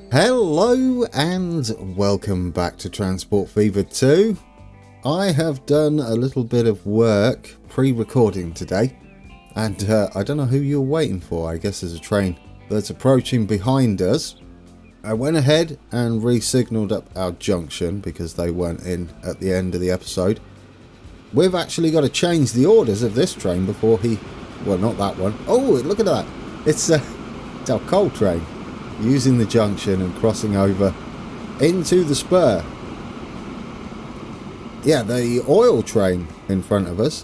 Hello and welcome back to Transport Fever 2. I have done a little bit of work pre-recording today, and I don't know who you're waiting for. I guess there's a train that's approaching behind us. I went ahead and re-signaled up our junction because they weren't in at the end of the episode. We've actually got to change the orders of this train before well, not that one. Oh, look at that. It's our coal train. Using the junction and crossing over into the spur. Yeah, the oil train in front of us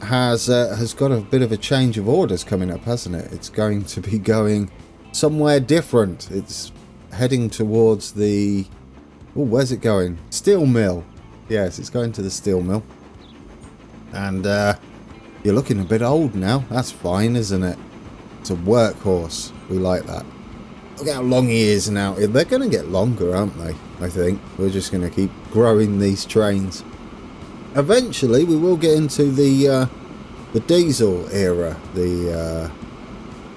has got a bit of a change of orders coming up, hasn't it? It's going to be going somewhere different. It's heading towards the... Oh, where's it going? Steel mill. Yes, it's going to the steel mill. And you're looking a bit old now. That's fine, isn't it? It's a workhorse. We like that. Look how long he is now. They're going to get longer, aren't they? I think. We're just going to keep growing these trains. Eventually, we will get into the diesel era. The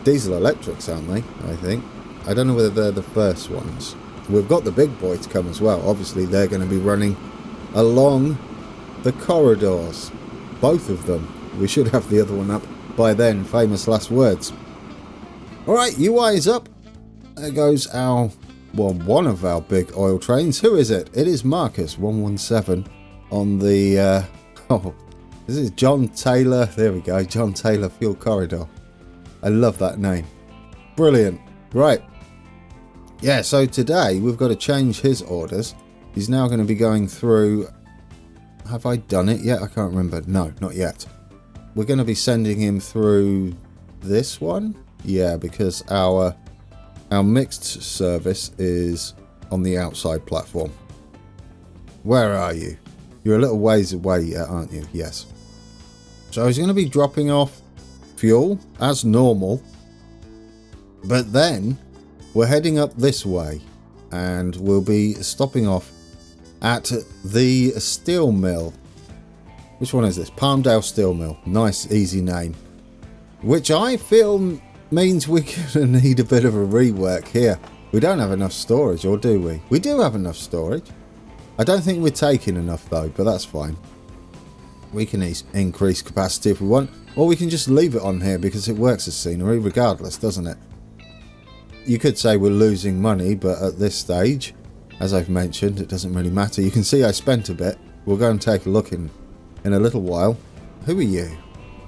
diesel electrics, aren't they? I think. I don't know whether they're the first ones. We've got the big boy to come as well. Obviously, they're going to be running along the corridors. Both of them. We should have the other one up by then. Famous last words. Alright, UI is up. There goes one of our big oil trains. Who is it? It is Marcus 117 on the, this is John Taylor. There we go. John Taylor Fuel Corridor. I love that name. Brilliant. Right. Yeah, so today we've got to change his orders. He's now going to be going through... Have I done it yet? I can't remember. No, not yet. We're going to be sending him through this one. Yeah, because our mixed service is on the outside platform. Where are you? You're a little ways away yet, aren't you? Yes. So he's going to be dropping off fuel as normal. But then we're heading up this way and we'll be stopping off at the steel mill. Which one is this? Palmdale Steel Mill. Nice, easy name. Which I feel means we're going to need a bit of a rework here. We don't have enough storage, or do we? We do have enough storage. I don't think we're taking enough though, but that's fine. We can increase capacity if we want, or we can just leave it on here because it works as scenery regardless, doesn't it? You could say we're losing money, but at this stage, as I've mentioned, it doesn't really matter. You can see I spent a bit. We'll go and take a look in a little while. Who are you?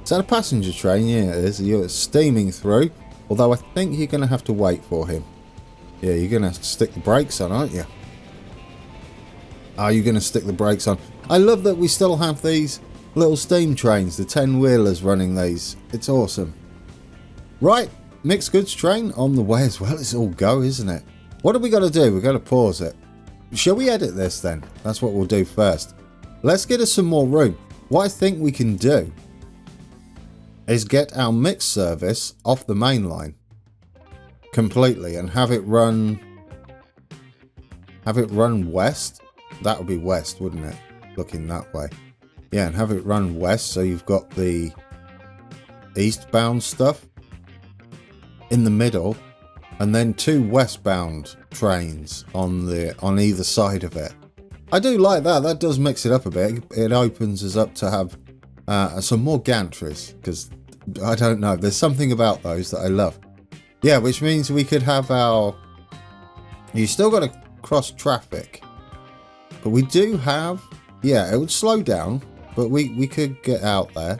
Is that a passenger train? Yeah, it is. You're steaming through. Although I think you're going to have to wait for him. Yeah, you're going to have to stick the brakes on, aren't you? Are you going to stick the brakes on? I love that we still have these little steam trains, the 10-wheelers running these. It's awesome. Right, mixed goods train on the way as well. It's all go, isn't it? What have we got to do? We've got to pause it. Shall we edit this then? That's what we'll do first. Let's get us some more room. What I think we can do is get our mixed service off the main line completely and have it run west. That would be west, wouldn't it? Looking that way. Yeah, and have it run west so you've got the eastbound stuff in the middle and then two westbound trains on either side of it. I do like that. That does mix it up a bit. It opens us up to have some more gantries, because I don't know, there's something about those that I love. Yeah, which means we could have you still got to cross traffic, but we do have, yeah, it would slow down, but we could get out there.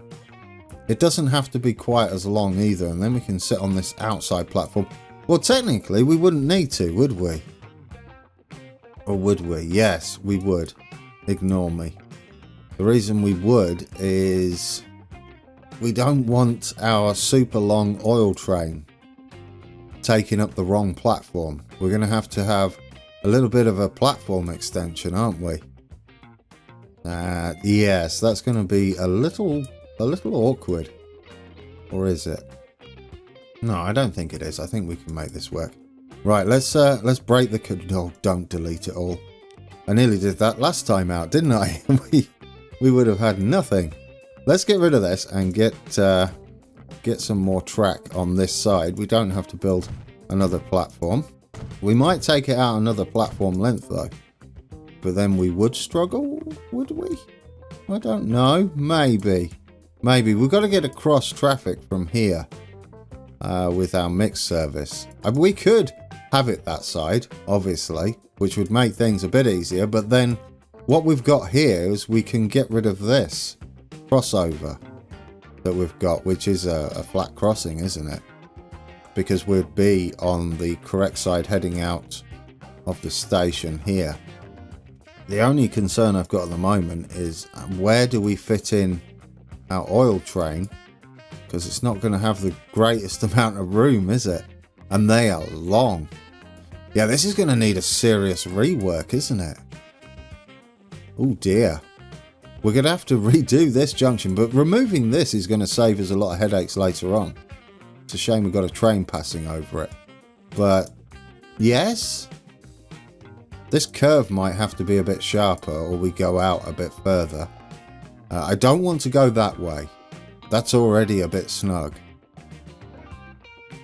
It doesn't have to be quite as long either, and then we can sit on this outside platform. Well, technically we wouldn't need to, would we? Or would we? Yes, we would. Ignore me. The reason we would is we don't want our super long oil train taking up the wrong platform. We're going to have a little bit of a platform extension, aren't we? Yes, that's going to be a little awkward. Or is it? No, I don't think it is. I think we can make this work. Right, let's break the code. No, don't delete it all. I nearly did that last time out, didn't I? we would have had nothing. Let's get rid of this and get some more track on this side. We don't have to build another platform. We might take it out another platform length though. But then we would struggle, would we? I don't know. Maybe. Maybe. We've got to get across traffic from here with our mixed service. We could have it that side, obviously, which would make things a bit easier. But then what we've got here is we can get rid of this crossover that we've got, which is a flat crossing, isn't it? Because we'd be on the correct side heading out of the station here. The only concern I've got at the moment is where do we fit in our oil train? Because it's not going to have the greatest amount of room, is it? And they are long. Yeah, this is going to need a serious rework, isn't it? Oh dear. We're going to have to redo this junction, but removing this is going to save us a lot of headaches later on. It's a shame we've got a train passing over it. But yes, this curve might have to be a bit sharper or we go out a bit further. I don't want to go that way. That's already a bit snug.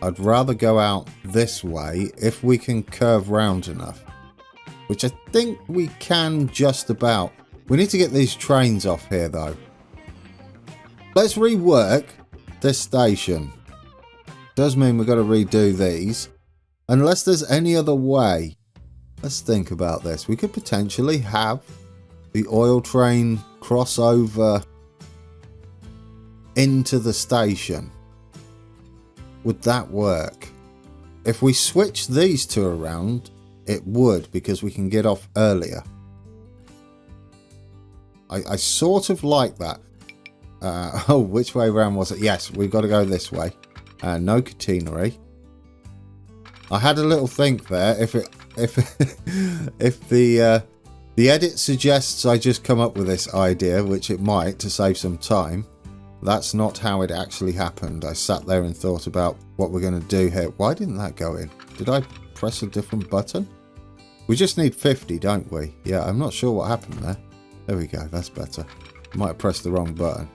I'd rather go out this way if we can curve round enough. Which I think we can just about. We need to get these trains off here though. Let's rework this station. Does mean we've got to redo these. Unless there's any other way. Let's think about this. We could potentially have the oil train cross over into the station. Would that work? If we switch these two around, it would, because we can get off earlier. I sort of like that. Oh, which way around was it? Yes, we've got to go this way. No catenary. I had a little think there. If the edit suggests I just come up with this idea, which it might to save some time, that's not how it actually happened. I sat there and thought about what we're going to do here. Why didn't that go in? Did I press a different button? We just need 50, don't we? Yeah, I'm not sure what happened there. There we go. That's better. Might have pressed the wrong button.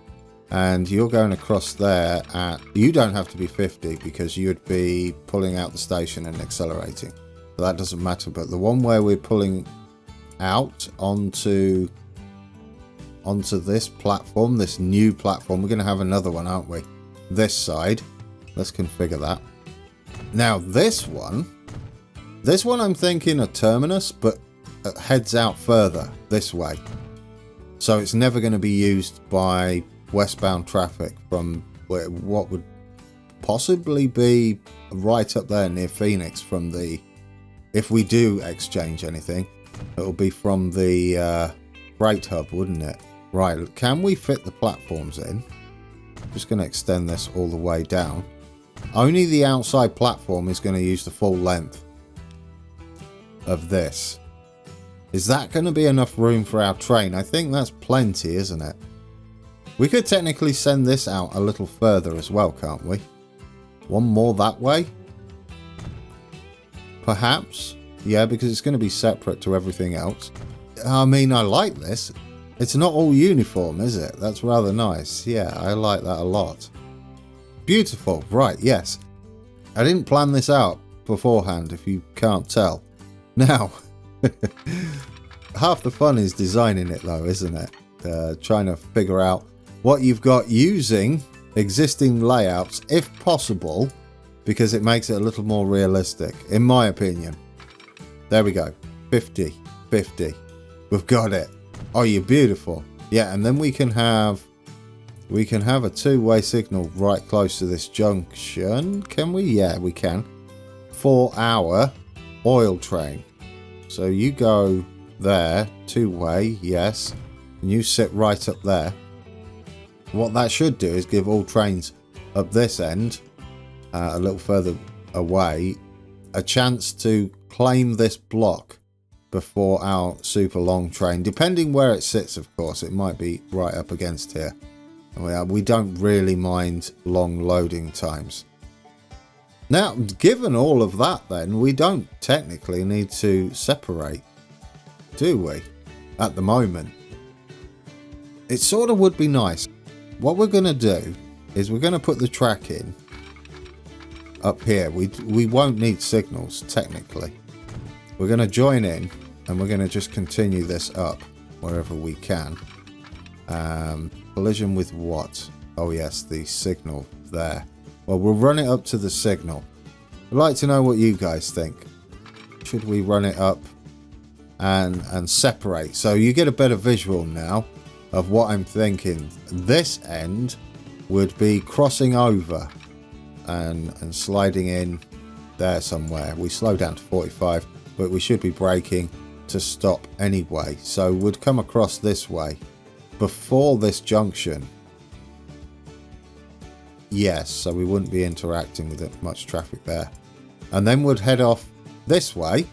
And you're going across there at... You don't have to be 50 because you'd be pulling out the station and accelerating. So that doesn't matter. But the one where we're pulling out onto this platform, this new platform, we're going to have another one, aren't we? This side. Let's configure that. Now this one I'm thinking a terminus, but it heads out further this way. So it's never going to be used by westbound traffic from what would possibly be right up there near Phoenix from the... If we do exchange anything, it'll be from the freight hub, wouldn't it? Right, can we fit the platforms in? Just going to extend this all the way down. Only the outside platform is going to use the full length of this. Is that going to be enough room for our train? I think that's plenty, isn't it? We could technically send this out a little further as well, can't we? One more that way? Perhaps. Yeah, because it's going to be separate to everything else. I mean, I like this. It's not all uniform, is it? That's rather nice. Yeah, I like that a lot. Beautiful. Right, yes. I didn't plan this out beforehand, if you can't tell. Now, half the fun is designing it though, isn't it? Trying to figure out what you've got using existing layouts, if possible, because it makes it a little more realistic, in my opinion. There we go. 50. 50. We've got it. Oh, you're beautiful. Yeah, and then we can have a two-way signal right close to this junction. Can we? Yeah, we can. For our oil train. So you go there, two-way, yes. And you sit right up there. What that should do is give all trains up this end, a little further away, a chance to claim this block before our super long train. Depending where it sits, of course, it might be right up against here. We don't really mind long loading times. Now, given all of that then, we don't technically need to separate, do we? At the moment. It sort of would be nice. What we're going to do is we're going to put the track in up here. We won't need signals, technically. We're going to join in, and we're going to just continue this up wherever we can. Collision with what? Oh yes, the signal there. Well, we'll run it up to the signal. I'd like to know what you guys think. Should we run it up and separate? So you get a better visual now of what I'm thinking. This end would be crossing over and sliding in there somewhere. We slow down to 45, but we should be braking to stop anyway. So we'd come across this way before this junction. Yes, so we wouldn't be interacting with it, much traffic there. And then we'd head off this way.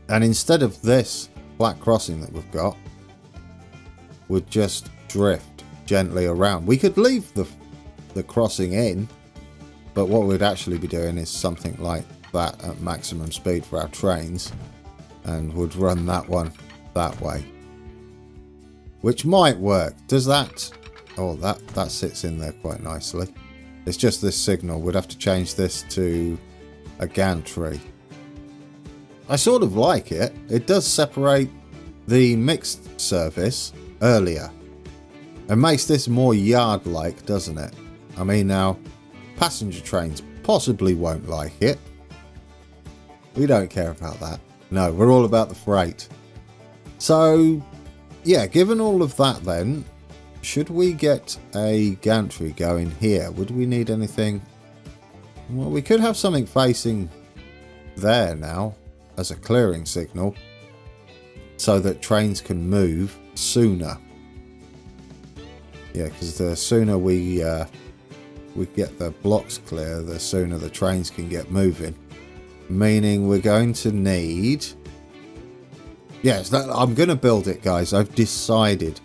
And instead of this flat crossing that we've got, we'd just drift gently around. We could leave the crossing in, but what we'd actually be doing is something like that at maximum speed for our trains, and would run that one that way, which might work. Does that? Oh, that sits in there quite nicely. It's just this signal. We'd have to change this to a gantry. I sort of like it. It does separate the mixed service earlier. It makes this more yard-like, doesn't it? I mean, now, passenger trains possibly won't like it. We don't care about that. No, we're all about the freight. So, yeah, given all of that then, should we get a gantry going here? Would we need anything? Well, we could have something facing there now as a clearing signal so that trains can move sooner. Yeah, because the sooner we get the blocks clear, the sooner the trains can get moving. Meaning we're going to need... Yes, I'm going to build it, guys. I've decided.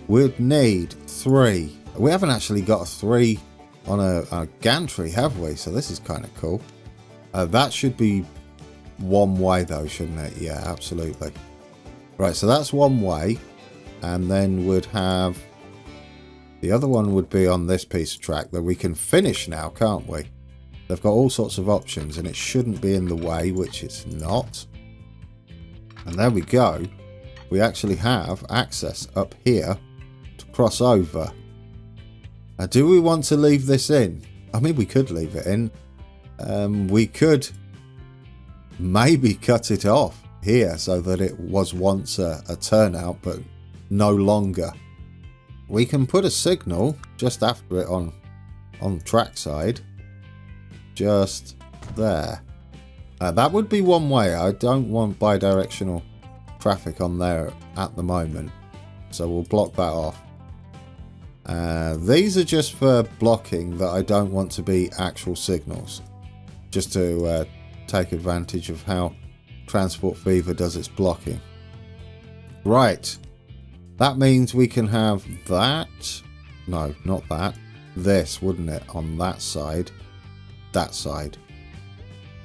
We'd need 3. We haven't actually got a 3 on a gantry, have we? So this is kind of cool. That should be one way though, shouldn't it? Yeah, absolutely. Right, so that's one way. And then we'd have... The other one would be on this piece of track that we can finish now, can't we? They've got all sorts of options and it shouldn't be in the way, which it's not. And there we go. We actually have access up here to cross over. Now, do we want to leave this in? I mean, we could leave it in. We could maybe cut it off here so that it was once a turnout, but no longer. We can put a signal just after it on trackside. Just there. That would be one way. I don't want bi-directional traffic on there at the moment, so we'll block that off. These are just for blocking that I don't want to be actual signals, just to take advantage of how Transport Fever does its blocking. Right, that means we can have that. No, not that. This, wouldn't it, on that side. That side.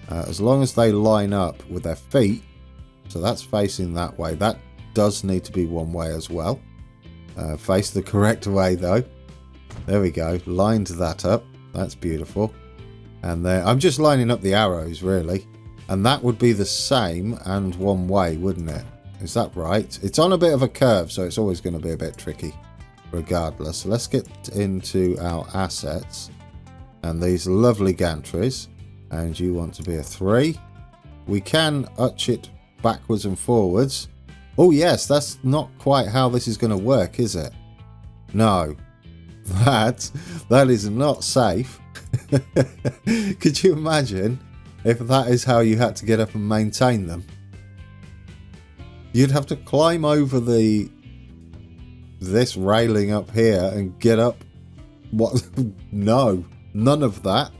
As long as they line up with their feet, so that's facing that way. That does need to be one way as well. Face the correct way though. There we go. Lined that up. That's beautiful. And then I'm just lining up the arrows really. And that would be the same and one way, wouldn't it? Is that right? It's on a bit of a curve, so it's always going to be a bit tricky regardless. So let's get into our assets. And these lovely gantries. And you want to be a 3. We can utch it backwards and forwards. Oh yes, that's not quite how this is going to work, is it? No. That is not safe. Could you imagine if that is how you had to get up and maintain them? You'd have to climb over this railing up here and get up. What? No, none of that.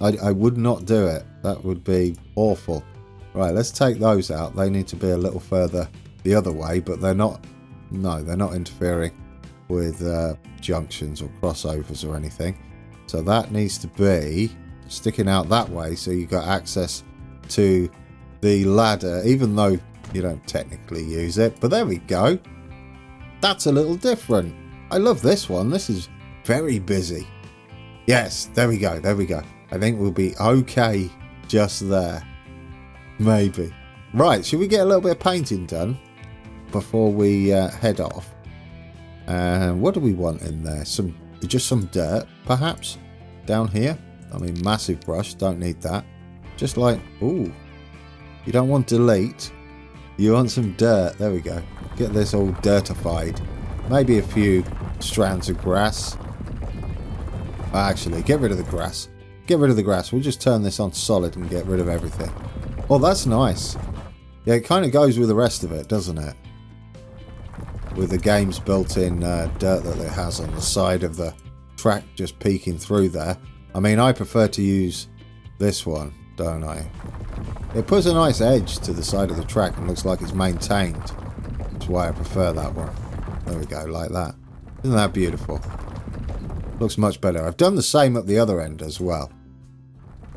I would not do it. That would be awful. Right, let's take those out. They need to be a little further the other way, but they're not. No, they're not interfering with junctions or crossovers or anything. So that needs to be sticking out that way, so you got access to the ladder, even though you don't technically use it. But there we go. That's a little different. I love this one. This is very busy. Yes, there we go. There we go. I think we'll be okay just there. Maybe. Right, should we get a little bit of painting done before we head off? What do we want in there? Just some dirt, perhaps, down here. I mean, massive brush, don't need that. Just like, ooh, you don't want delete. You want some dirt. There we go. Get this all dirtified. Maybe a few strands of grass. Actually, get rid of the grass. Get rid of the grass. We'll just turn this on solid and get rid of everything. Oh, that's nice. Yeah, it kind of goes with the rest of it, doesn't it? With the game's built-in dirt that it has on the side of the track just peeking through there. I mean, I prefer to use this one, don't I? It puts a nice edge to the side of the track and looks like it's maintained. That's why I prefer that one. There we go, like that. Isn't that beautiful? Looks much better. I've done the same at the other end as well.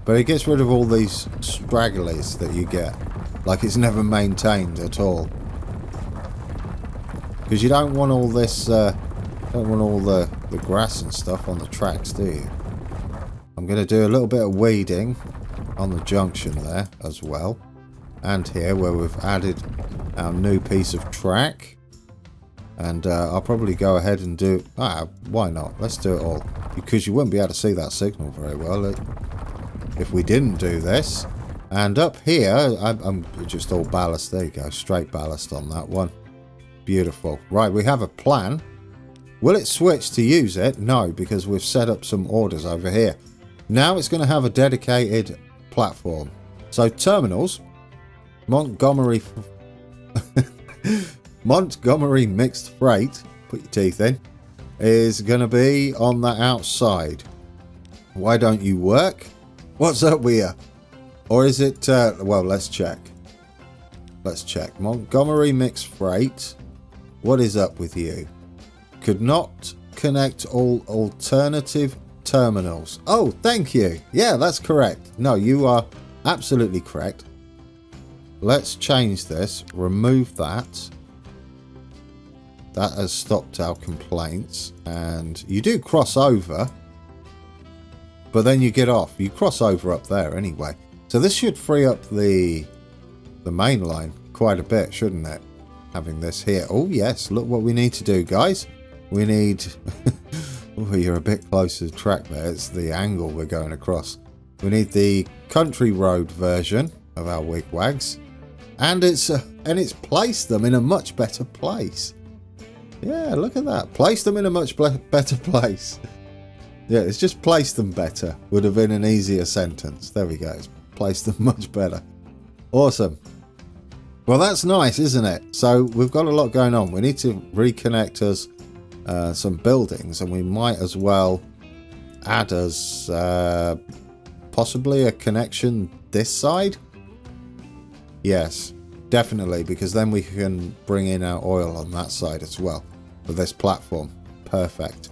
But it gets rid of all these stragglers that you get. Like it's never maintained at all. Because you don't want all this, don't want all the grass and stuff on the tracks, do you? I'm going to do a little bit of weeding on the junction there as well. And here where we've added our new piece of track. And I'll probably go ahead and do... why not? Let's do it all. Because you wouldn't be able to see that signal very well if we didn't do this. And up here, I'm just all ballast. There you go. Straight ballast on that one. Beautiful. Right, we have a plan. Will it switch to use it? No, because we've set up some orders over here. Now it's going to have a dedicated platform. So terminals, Montgomery mixed freight, put your teeth in, is going to be on the outside. Why don't you work? What's up with you? Or is it, well, let's check. Let's check. Montgomery mixed freight. What is up with you? Could not connect all alternative terminals. Oh, thank you. Yeah, that's correct. No, you are absolutely correct. Let's change this. Remove that. That has stopped our complaints. And you do cross over. But then you get off. You cross over up there anyway. So this should free up the main line quite a bit, shouldn't it? Having this here. Oh, yes. Look what we need to do, guys. We need... oh, you're a bit closer to the track there. It's the angle we're going across. We need the country road version of our wigwags. And it's placed them in a much better place. Yeah, look at that. Placed them in a much better place. Yeah, it's just placed them better. Would have been an easier sentence. There we go. It's placed them much better. Awesome. Well, that's nice, isn't it? So we've got a lot going on. We need to reconnect us some buildings, and we might as well add us possibly a connection this side. Yes, definitely, because then we can bring in our oil on that side as well for this platform. Perfect.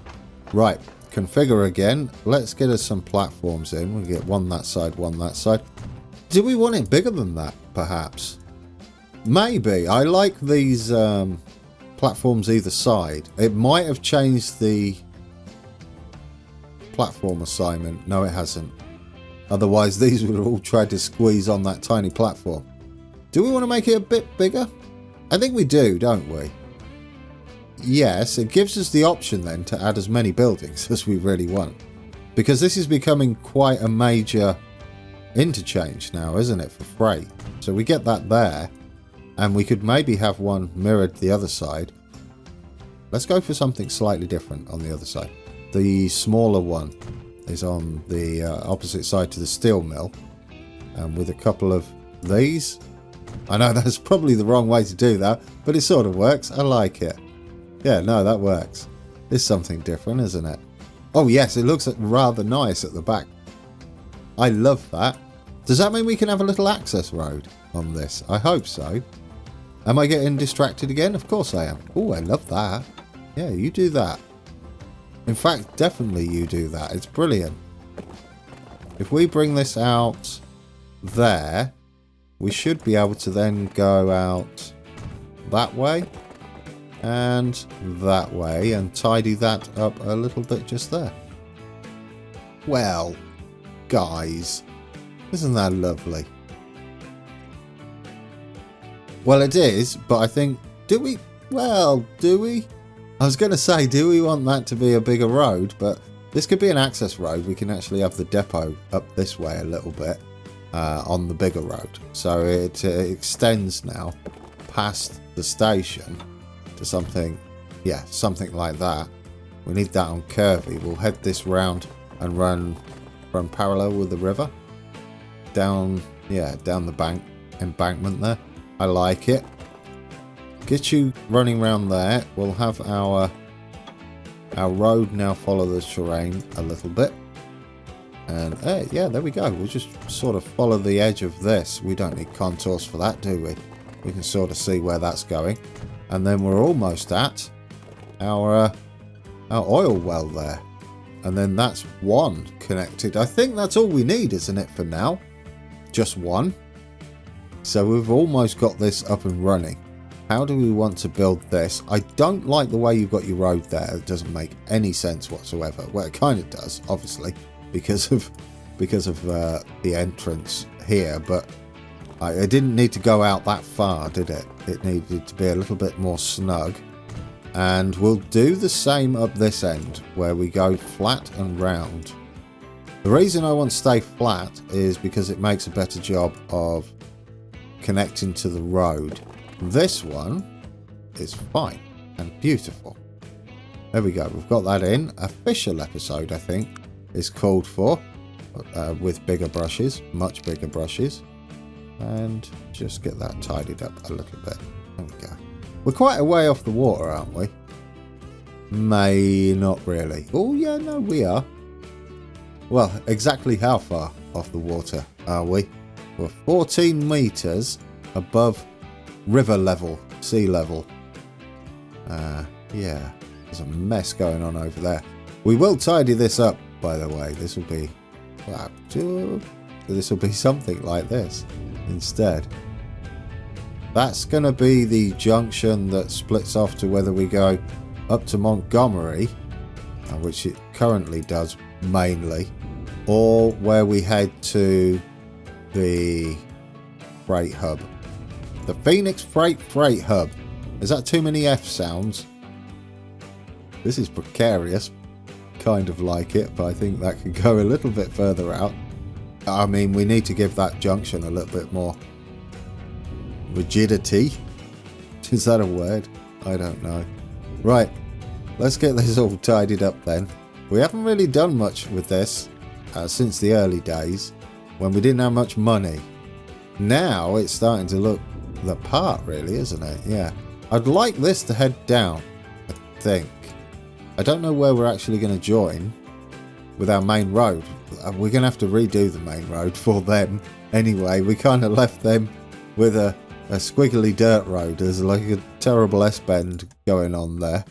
Right, configure again. Let's get us some platforms in. We'll get one that side, one that side. Do we want it bigger than that, perhaps? Maybe. I like these platforms either side. It might have changed the platform assignment. No, it hasn't. Otherwise, these would have all tried to squeeze on that tiny platform. Do we want to make it a bit bigger? I think we do, don't we? Yes, it gives us the option then to add as many buildings as we really want. Because this is becoming quite a major interchange now, isn't it, for freight? So we get that there. And we could maybe have one mirrored the other side. Let's go for something slightly different on the other side. The smaller one is on the opposite side to the steel mill. And with a couple of these. I know that's probably the wrong way to do that, but it sort of works. I like it. Yeah, no, that works. It's something different, isn't it? Oh, yes, it looks rather nice at the back. I love that. Does that mean we can have a little access road on this? I hope so. Am I getting distracted again? Of course I am. Oh, I love that. Yeah, you do that. In fact, definitely you do that. It's brilliant. If we bring this out there, we should be able to then go out that way and that way and tidy that up a little bit just there. Well, guys. Isn't that lovely? Well, it is, but I think, do we? Well, do we? I was going to say, do we want that to be a bigger road? But this could be an access road. We can actually have the depot up this way a little bit on the bigger road. So it extends now past the station to something, yeah, something like that. We need that on curvy. We'll head this round and run parallel with the river. Down, yeah, down the embankment there. I like it. Get you running around there. We'll have our road now follow the terrain a little bit. And yeah, there we go. We'll just sort of follow the edge of this. We don't need contours for that, do we? We can sort of see where that's going. And then we're almost at our oil well there. And then that's one connected. I think that's all we need, isn't it, for now? Just one. So we've almost got this up and running. How do we want to build this? I don't like the way you've got your road there. It doesn't make any sense whatsoever. Well, it kind of does, obviously, because of the entrance here. But it didn't need to go out that far, did it? It needed to be a little bit more snug. And we'll do the same up this end, where we go flat and round. The reason I want to stay flat is because it makes a better job of connecting to the road. This one is fine and beautiful. There we go. We've got that in. Official episode, I think, is called for with bigger brushes, much bigger brushes. And just get that tidied up a little bit. There we go. We're quite a way off the water, aren't we? Not really. Oh, yeah, no, we are. Well, exactly how far off the water are we? We're 14 meters above river level, sea level. Yeah, there's a mess going on over there. We will tidy this up, by the way. This will be, well, this will be something like this instead. That's going to be the junction that splits off to whether we go up to Montgomery, which it currently does mainly, or where we head to the freight hub. The Phoenix Freight Hub. Is that too many F sounds? This is precarious. Kind of like it, but I think that could go a little bit further out. I mean, we need to give that junction a little bit more rigidity. Is that a word? I don't know. Right, let's get this all tidied up then. We haven't really done much with this since the early days when we didn't have much money. Now it's starting to look the part, really, isn't it? Yeah. I'd like this to head down, I think. I don't know where we're actually going to join with our main road. We're going to have to redo the main road for them. Anyway, we kind of left them with a squiggly dirt road. There's like a terrible S-bend going on there.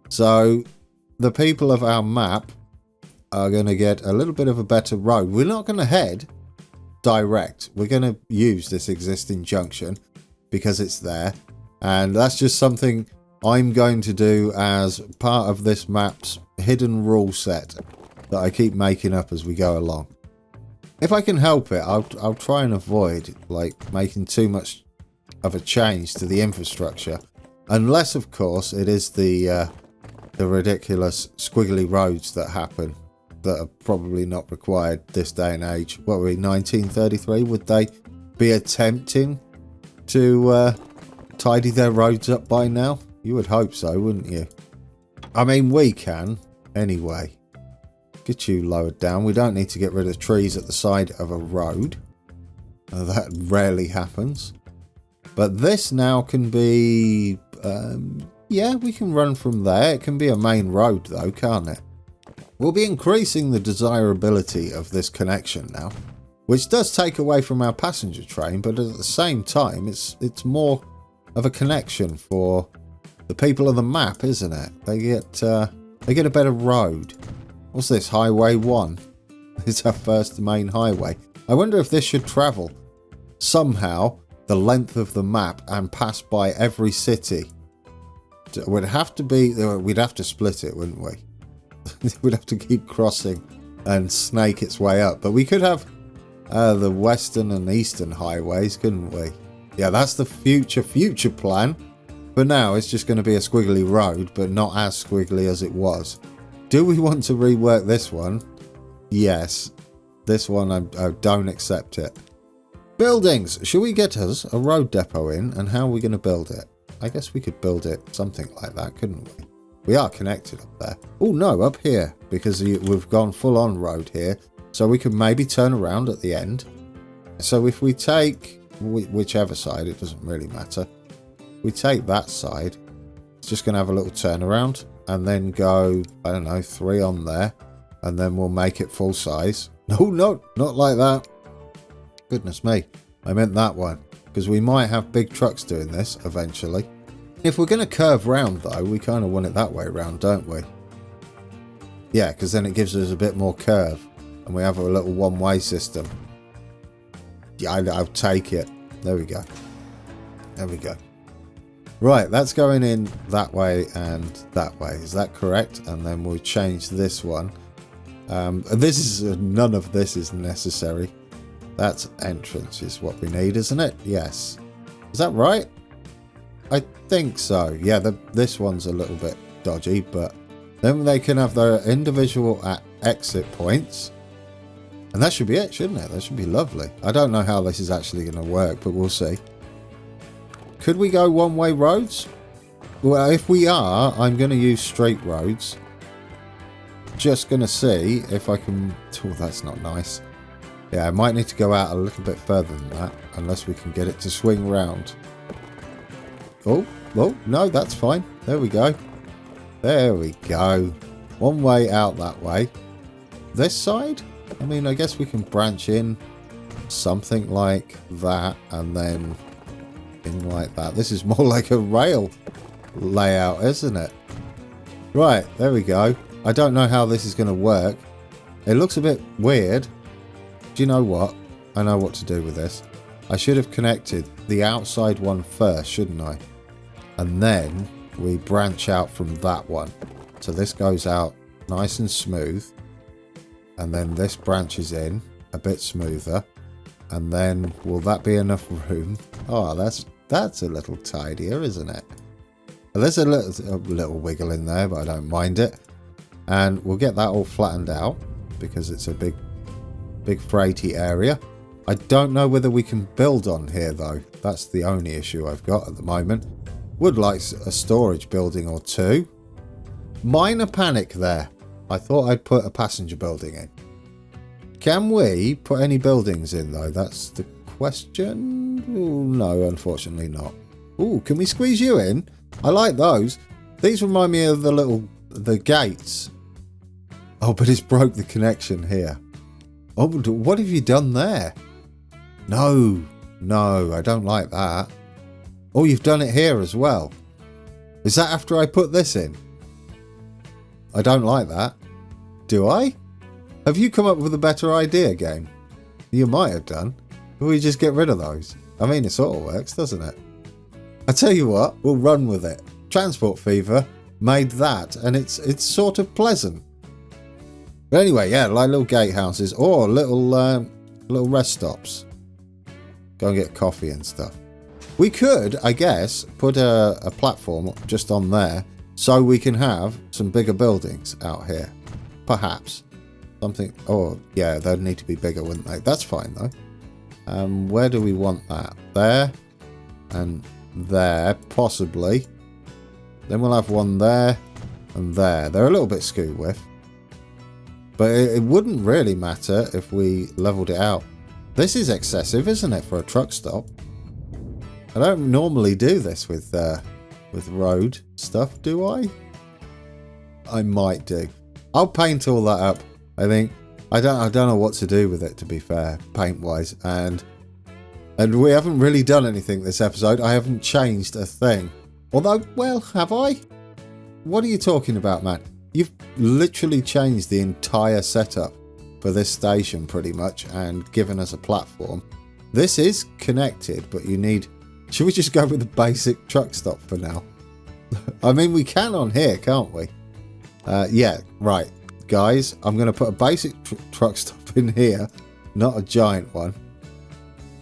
So the people of our map are going to get a little bit of a better road. We're not going to head direct. We're going to use this existing junction because it's there. And that's just something I'm going to do as part of this map's hidden rule set that I keep making up as we go along. If I can help it, I'll try and avoid like making too much of a change to the infrastructure, unless of course it is the ridiculous squiggly roads that happen that are probably not required this day and age. What were we, 1933? Would they be attempting to tidy their roads up by now? You would hope so, wouldn't you? I mean, we can anyway. Get you lowered down. We don't need to get rid of trees at the side of a road. That rarely happens. But this now can be... yeah, we can run from there. It can be a main road though, can't it? We'll be increasing the desirability of this connection now, which does take away from our passenger train, but at the same time, it's more of a connection for the people of the map, isn't it? They get a better road. What's this? Highway 1. It's our first main highway. I wonder if this should travel somehow the length of the map and pass by every city. It would have to be, we'd have to split it, wouldn't we? We'd have to keep crossing and snake its way up. But we could have the western and eastern highways, couldn't we? Yeah, that's the future plan. For now, it's just going to be a squiggly road, but not as squiggly as it was. Do we want to rework this one? Yes. This one, I don't accept it. Buildings. Should we get us a road depot in, and how are we going to build it? I guess we could build it something like that, couldn't we? We are connected up there. Oh, no, up here, because we've gone full-on road here, so we could maybe turn around at the end. So if we take whichever side, it doesn't really matter. We take that side, it's just going to have a little turnaround and then go, I don't know, 3 on there, and then we'll make it full size. No, not like that. Goodness me, I meant that one, because we might have big trucks doing this eventually. If we're going to curve round though, we kind of want it that way round, don't we? Yeah, because then it gives us a bit more curve and we have a little one-way system. Yeah, I'll take it. There we go. There we go. Right, that's going in that way and that way. Is that correct? And then we'll change this one. None of this is necessary. That's entrance is what we need, isn't it? Yes. Is that right? I think so. Yeah, this one's a little bit dodgy, but then they can have their individual exit points. And that should be it, shouldn't it? That should be lovely. I don't know how this is actually going to work, but we'll see. Could we go one-way roads? Well, if we are, I'm going to use straight roads. Just going to see if I can... Oh, that's not nice. Yeah, I might need to go out a little bit further than that, unless we can get it to swing round. Oh, no, that's fine. There we go. There we go. One way out that way. This side? I mean, I guess we can branch in something like that, and then... like that. This is more like a rail layout, isn't it? Right, there we go. I don't know how this is going to work. It looks a bit weird. Do you know what? I know what to do with this. I should have connected the outside one first, shouldn't I? And then we branch out from that one. So this goes out nice and smooth. And then this branches in a bit smoother. And then, will that be enough room? Oh, that's a little tidier, isn't it? There's a little wiggle in there, but I don't mind it. And we'll get that all flattened out because it's a big freighty area. I don't know whether we can build on here though. That's the only issue I've got at the moment. Would like a storage building or two. Minor panic there. I thought I'd put a passenger building in. Can we put any buildings in though? That's the question. Ooh, no, unfortunately not. Ooh, can we squeeze you in? I like those. These remind me of the gates. Oh, but it's broke the connection here. Oh, what have you done there? No, I don't like that. Oh, you've done it here as well. Is that after I put this in? I don't like that. Do I? Have you come up with a better idea, game? You might have done. Will we just get rid of those? I mean, it sort of works, doesn't it? I tell you what, we'll run with it. Transport Fever made that, and it's sort of pleasant. But anyway, yeah, like little gatehouses or little rest stops. Go and get coffee and stuff. We could, I guess, put a platform just on there so we can have some bigger buildings out here. Perhaps. Something... Oh, yeah, they'd need to be bigger, wouldn't they? That's fine, though. Where do we want that? There. And there, possibly. Then we'll have one there and there. They're a little bit skew with. But it wouldn't really matter if we leveled it out. This is excessive, isn't it, for a truck stop? I don't normally do this with road stuff, do I? I might do. I'll paint all that up. I think I don't know what to do with it, to be fair, paint wise, and we haven't really done anything this episode. I haven't changed a thing. Although, well, have I? What are you talking about, man? You've literally changed the entire setup for this station pretty much and given us a platform. This is connected, but you need... Should we just go with the basic truck stop for now? I mean, we can on here, can't we? Yeah, right. guys, I'm going to put a basic truck stop in here, not a giant one.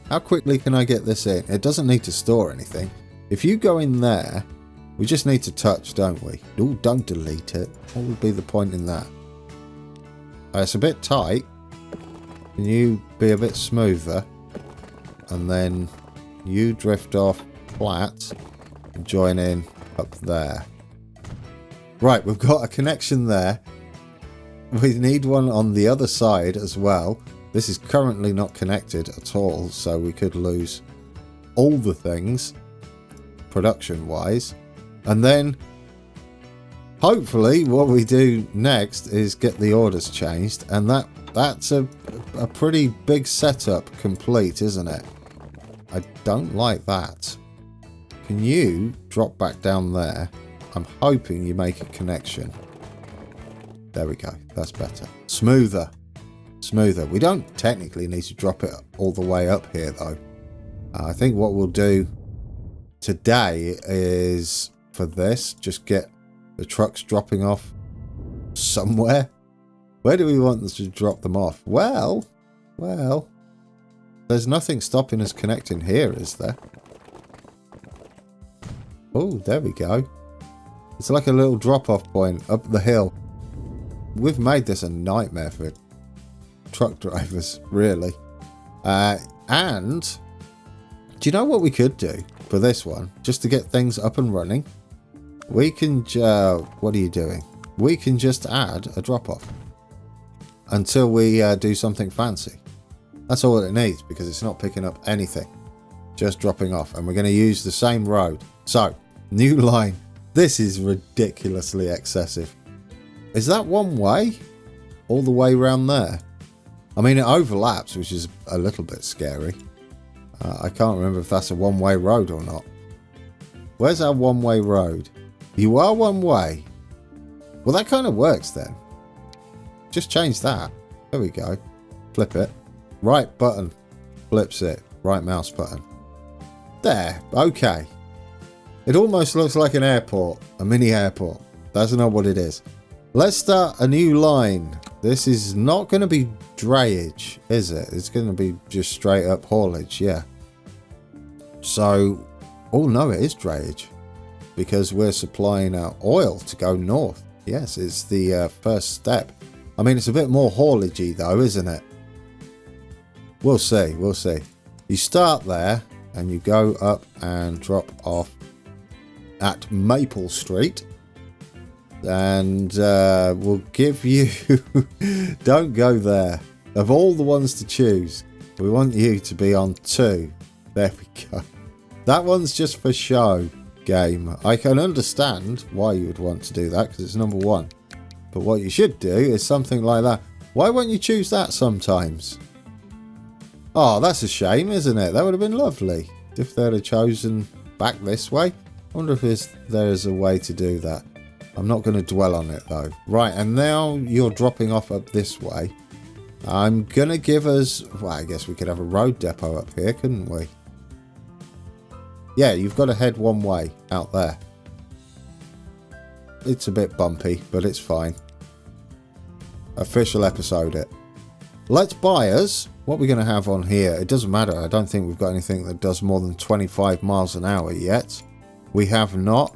How quickly can I get this in? It doesn't need to store anything. If you go in there, we just need to touch, don't we? Oh, don't delete it. What would be the point in that? It's a bit tight. Can you be a bit smoother? And then you drift off flat and join in up there. Right, we've got a connection there. We need one on the other side as well. This is currently not connected at all, so we could lose all the things production-wise. And then hopefully what we do next is get the orders changed, and that's a pretty big setup complete, isn't it? I don't like that. Can you drop back down there? I'm hoping you make a connection. There we go. That's better. Smoother. Smoother. We don't technically need to drop it all the way up here, though. I think what we'll do today is, for this, just get the trucks dropping off somewhere. Where do we want to drop them off? Well, there's nothing stopping us connecting here, is there? Oh, there we go. It's like a little drop-off point up the hill. We've made this a nightmare for truck drivers, really. And do you know what we could do for this one? Just to get things up and running. We can, what are you doing? We can just add a drop-off until we do something fancy. That's all it needs, because it's not picking up anything. Just dropping off. And we're going to use the same road. So, new line. This is ridiculously excessive. Is that one way? All the way around there? I mean, it overlaps, which is a little bit scary. I can't remember if that's a one-way road or not. Where's our one-way road? You are one way. Well, that kind of works then. Just change that. There we go. Flip it. Right button flips it. Right mouse button. There. Okay. It almost looks like an airport. A mini airport. That's not what it is. Let's start a new line. This is not going to be drayage, is it? It's going to be just straight up haulage, yeah. So, oh no, it is drayage. Because we're supplying our oil to go north. Yes, it's the first step. I mean, it's a bit more haulagey though, isn't it? We'll see, we'll see. You start there and you go up and drop off at Maple Street. And we'll give you... Don't go there. Of all the ones to choose, we want you to be on 2. There we go. That one's just for show, game. I can understand why you would want to do that, because it's number 1. But what you should do is something like that. Why won't you choose that sometimes? Oh, that's a shame, isn't it? That would have been lovely if they'd have chosen back this way. I wonder if there's a way to do that. I'm not going to dwell on it though. Right, and now you're dropping off up this way. I'm going to give us... Well, I guess we could have a road depot up here, couldn't we? Yeah, you've got to head one way out there. It's a bit bumpy, but it's fine. Official episode it. Let's buy us. What we're going to have on here, it doesn't matter. I don't think we've got anything that does more than 25 miles an hour yet. We have not.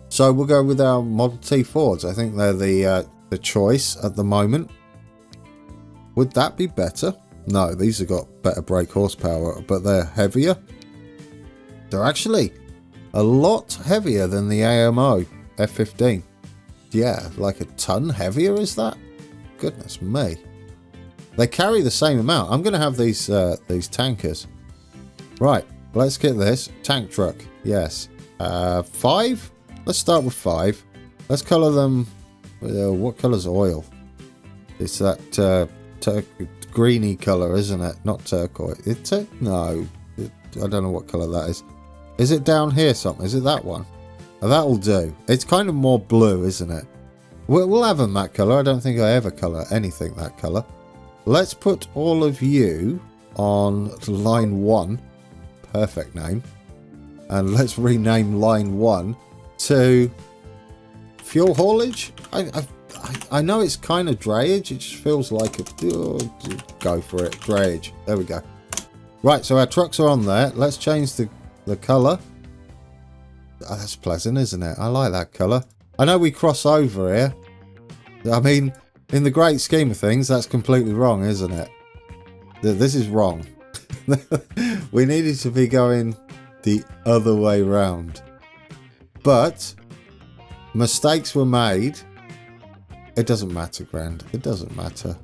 So we'll go with our Model T Fords. I think they're the choice at the moment. Would that be better? No, these have got better brake horsepower, but they're heavier. They're actually a lot heavier than the AMO F15. Yeah, like a ton heavier, is that? Goodness me. They carry the same amount. I'm going to have these tankers. Right, let's get this. Tank truck, yes. 5? Let's start with 5. Let's colour them. What colour's oil? It's that greeny colour, isn't it? Not turquoise. No. I don't know what colour that is. Is it down here something? Is it that one? Oh, that'll do. It's kind of more blue, isn't it? We'll have them that colour. I don't think I ever colour anything that colour. Let's put all of you on line 1. Perfect name. And let's rename line 1 to fuel haulage. I I know it's kind of drayage. It just feels like go for it. Drayage. There we go. Right, so our trucks are on there. Let's change the colour. Oh, that's pleasant, isn't it? I like that colour. I know we cross over here. I mean, in the great scheme of things, that's completely wrong, isn't it? This is wrong. We needed to be going the other way round. But mistakes were made. It doesn't matter, Grand. It doesn't matter.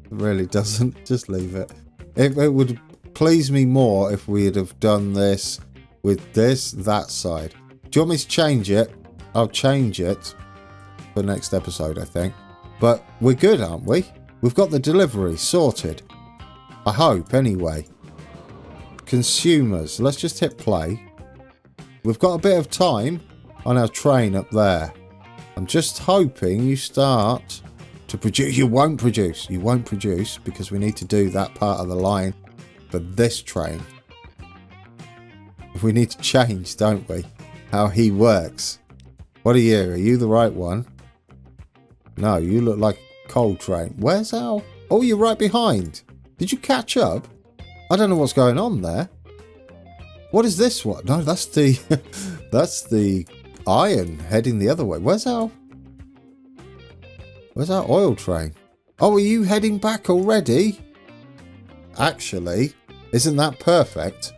It really doesn't. Just leave it. It would please me more if we had have done this with that side. Do you want me to change it? I'll change it for next episode, I think. But we're good, aren't we? We've got the delivery sorted. I hope, anyway. Consumers. Let's just hit play. We've got a bit of time on our train up there. I'm just hoping you start to produce. You won't produce. You won't produce because we need to do that part of the line for this train. We need to change, don't we? How he works. What are you? Are you the right one? No, you look like a coal train. Where's our... Oh, you're right behind. Did you catch up? I don't know what's going on there. What is this one? No, that's the... that's the iron heading the other way. Where's our oil train? Oh, are you heading back already? Actually, isn't that perfect?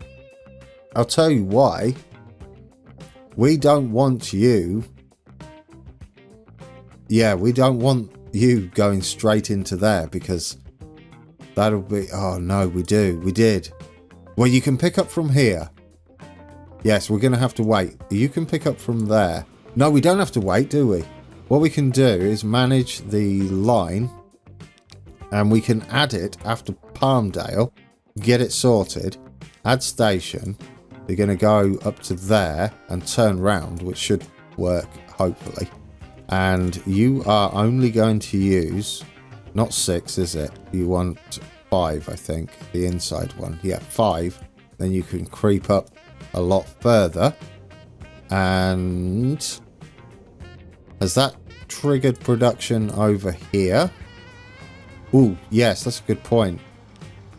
I'll tell you why. We don't want you... Yeah, we don't want you going straight into there because that'll be... Oh, no, we do. We did. Well, you can pick up from here. Yes, we're going to have to wait. You can pick up from there. No, we don't have to wait, do we? What we can do is manage the line and we can add it after Palmdale, get it sorted, add station. They're going to go up to there and turn round, which should work, hopefully. And you are only going to use, not 6, is it? You want 5, I think, the inside one. Yeah, 5. Then you can creep up a lot further. And has that triggered production over here? Oh, yes, that's a good point.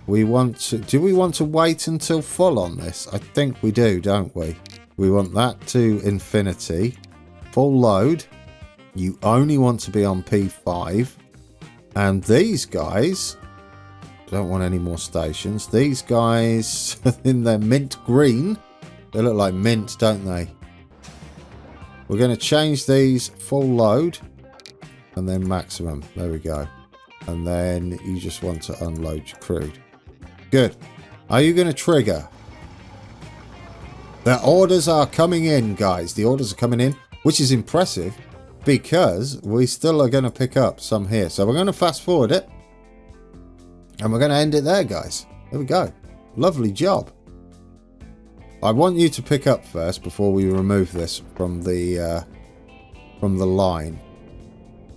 We want to... Do we want to wait until full on this? I think we do, don't we? We want that to infinity. Full load. You only want to be on P5. And these guys... Don't want any more stations. These guys in their mint green. They look like mint, don't they? We're going to change these full load. And then maximum. There we go. And then you just want to unload your crude. Good. Are you going to trigger? The orders are coming in, guys. The orders are coming in, which is impressive because we still are going to pick up some here. So we're going to fast forward it. And we're going to end it there, guys. There we go. Lovely job. I want you to pick up first before we remove this from the line.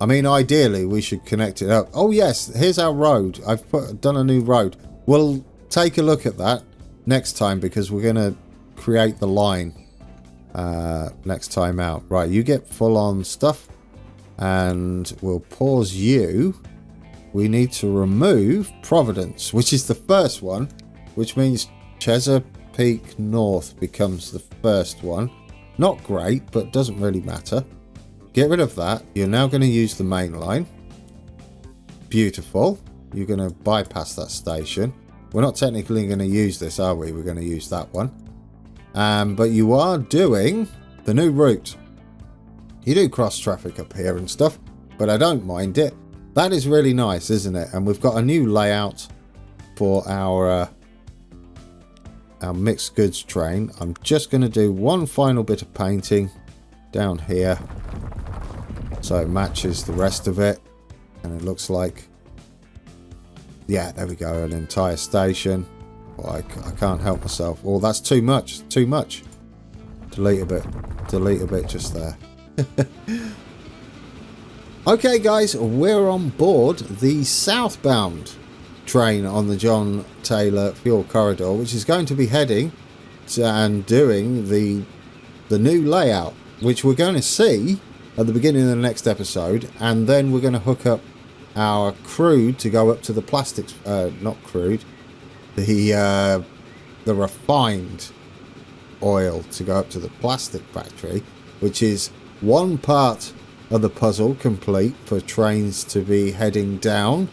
I mean, ideally, we should connect it up. Oh, yes. Here's our road. I've done a new road. We'll take a look at that next time because we're going to create the line next time out. Right, you get full on stuff and we'll pause you. We need to remove Providence, which is the first one, which means Chesapeake North becomes the first one. Not great, but doesn't really matter. Get rid of that. You're now going to use the main line. Beautiful. You're going to bypass that station. We're not technically going to use this, are we? We're going to use that one. But you are doing the new route. You do cross traffic up here and stuff, but I don't mind it. That is really nice, isn't it? And we've got a new layout for our mixed goods train. I'm just going to do one final bit of painting down here so it matches the rest of it. And it looks like... Yeah, there we go, an entire station. Oh, I can't help myself. Oh, that's too much. Too much. Delete a bit. Delete a bit just there. Okay, guys, we're on board the southbound train on the John Taylor Fuel Corridor, which is going to be heading to and doing the new layout, which we're going to see at the beginning of the next episode, and then we're going to hook up our crude to go up to the plastics, not crude, the refined oil to go up to the plastic factory, which is one part of the puzzle complete for trains to be heading down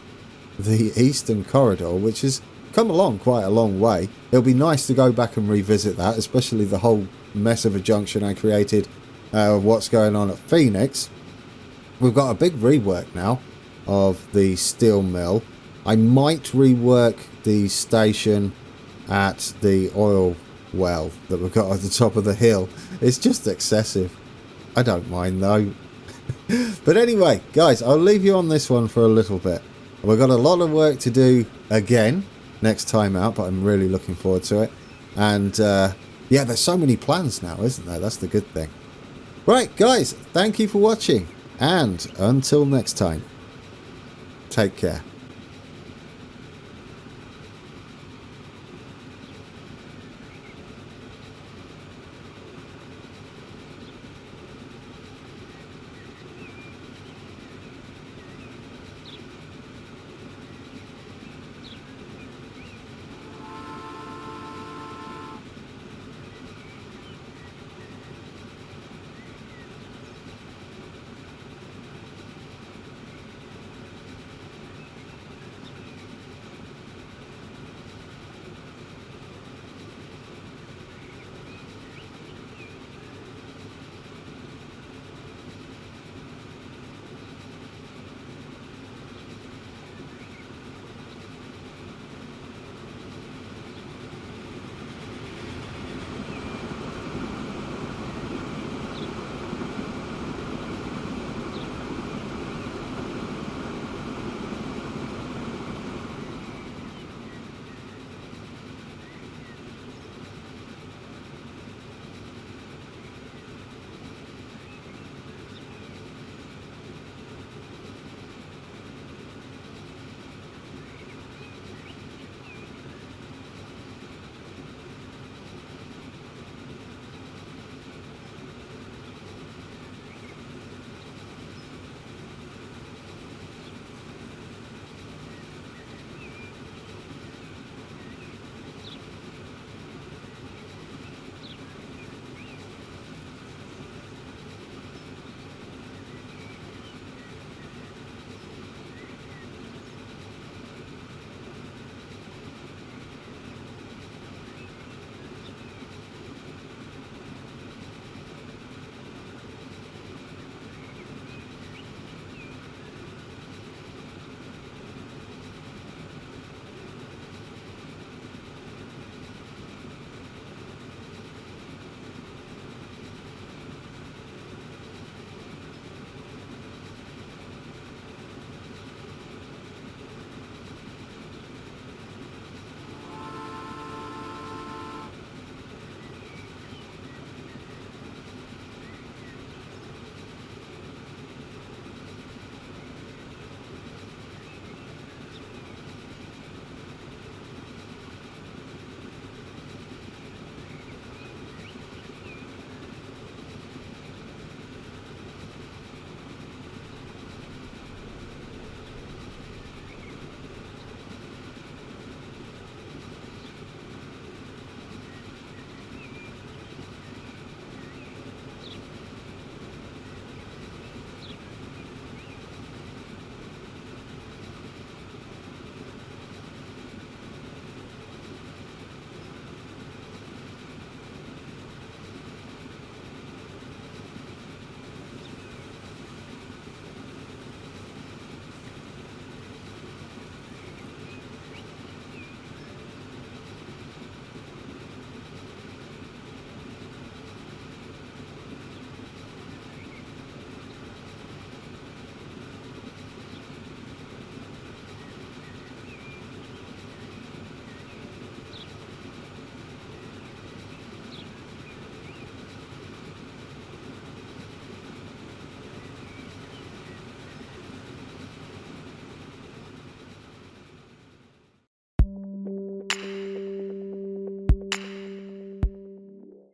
the eastern corridor, which has come along quite a long way. It'll be nice to go back and revisit that, especially the whole mess of a junction I created, what's going on at Phoenix. We've got a big rework now of the steel mill. I might rework the station at the oil well that we've got at the top of the hill. It's just excessive. I don't mind though. But anyway, guys, I'll leave you on this one for a little bit. We've got a lot of work to do again next time out, but I'm really looking forward to it. And yeah, there's so many plans now, isn't there? That's the good thing. Right, guys, thank you for watching, and until next time, take care.